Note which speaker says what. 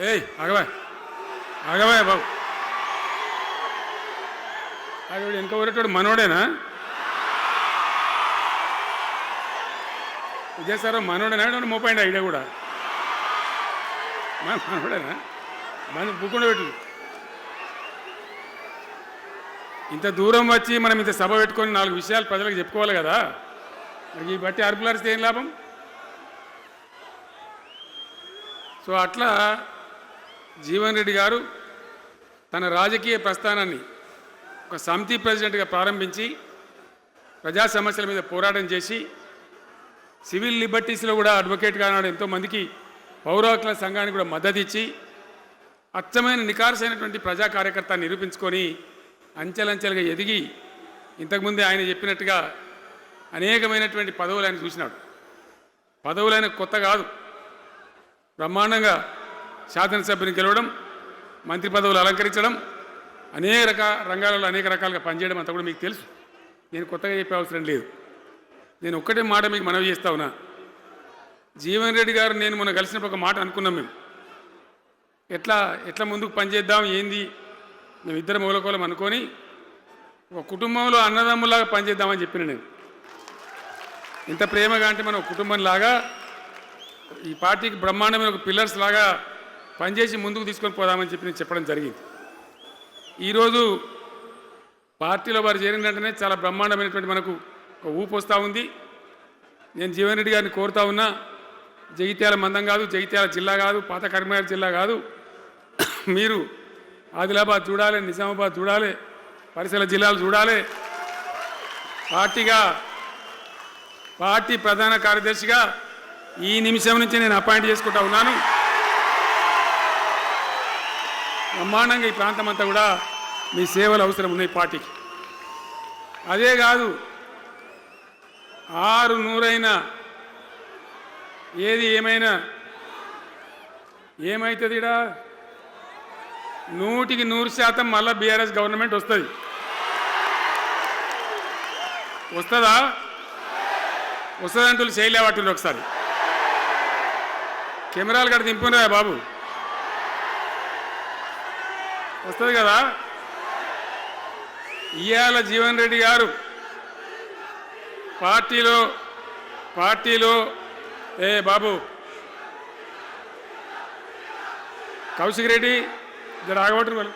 Speaker 1: ఏయ్ ఆగవా ఆగవా బాబు ఆగవాడు వెనక ఊరేటోడు మనోడేనా విజయసారా మనోడేనా మోపండి ఐడియా కూడా మనోడేనా మన బుక్కుండా పెట్టు ఇంత దూరం వచ్చి మనం ఇంత సభ పెట్టుకొని 4 విషయాలు ప్రజలకు చెప్పుకోవాలి కదా మరి ఈ బట్టి అరుపులారిస్తే ఏం లాభం సో అట్లా జీవన్ రెడ్డి గారు తన రాజకీయ ప్రస్థానాన్ని ఒక సమితి ప్రెసిడెంట్గా ప్రారంభించి ప్రజా సమస్యల మీద పోరాటం చేసి సివిల్ లిబర్టీస్లో కూడా అడ్వకేట్గా నాడు ఎంతోమందికి పౌర హక్కుల సంఘానికి కూడా మద్దతు ఇచ్చి అచ్చమైన నికార్సైనటువంటి ప్రజా కార్యకర్త నిరూపించుకొని అంచెలంచెలుగా ఎదిగి ఇంతకుముందే ఆయన చెప్పినట్టుగా అనేకమైనటువంటి పదవులు ఆయన చూసినాడు. పదవులైన కొత్త కాదు, బ్రహ్మాండంగా శాసనసభ్యుని గెలవడం, మంత్రి పదవులు అలంకరించడం, అనేక రంగాలలో అనేక రకాలుగా పనిచేయడం అంతా కూడా మీకు తెలుసు. నేను కొత్తగా చెప్పే అవసరం లేదు. నేను ఒక్కటే మాట మీకు మనవి చేస్తా ఉన్నా. జీవన్ రెడ్డి గారు నేను మొన్న కలిసినప్పుడు ఒక మాట అనుకున్నాం. మేము ఎట్లా ముందుకు పనిచేద్దాం ఏంది, మేము ఇద్దరు మూలకోలం అనుకొని ఒక కుటుంబంలో అన్నదమ్ములాగా పనిచేద్దామని చెప్పిన నేను. ఇంత ప్రేమగా అంటే మనం కుటుంబంలాగా ఈ పార్టీకి బ్రహ్మాండమైన ఒక పిల్లర్స్ లాగా పనిచేసి ముందుకు తీసుకొని పోదామని చెప్పి నేను చెప్పడం జరిగింది. ఈరోజు పార్టీలో వారు చేరిన వెంటనే చాలా బ్రహ్మాండమైనటువంటి మనకు ఒక ఊపు వస్తూ ఉంది. నేను జీవన్ రెడ్డి గారిని కోరుతా ఉన్నా, జగిత్యాల మందం కాదు, జగిత్యాల జిల్లా కాదు, పాత కరీంనగర్ జిల్లా కాదు, మీరు ఆదిలాబాద్ చూడాలి, నిజామాబాద్ చూడాలి, పరిసర జిల్లాలు చూడాలి. పార్టీ ప్రధాన కార్యదర్శిగా ఈ నిమిషం నుంచి నేను అపాయింట్ చేసుకుంటా ఉన్నాను. బ్రహ్మాండంగా ఈ ప్రాంతం అంతా కూడా మీ సేవలు అవసరం ఉన్నాయి పార్టీకి. అదే కాదు, 600 ఏది ఏమైనా ఏమవుతుంది, 100% మళ్ళీ బీఆర్ఎస్ గవర్నమెంట్ వస్తుంది. వస్తుందా? వస్తుందంటూ చేయలేవట్టుంది. ఒకసారి కెమెరాలు కడ దింపురా బాబు, వస్తుంది కదా. ఇవాళ జీవన్ రెడ్డి గారు పార్టీలో బాబు కౌశిక్ రెడ్డి జర ఆగబట్టు వాళ్ళు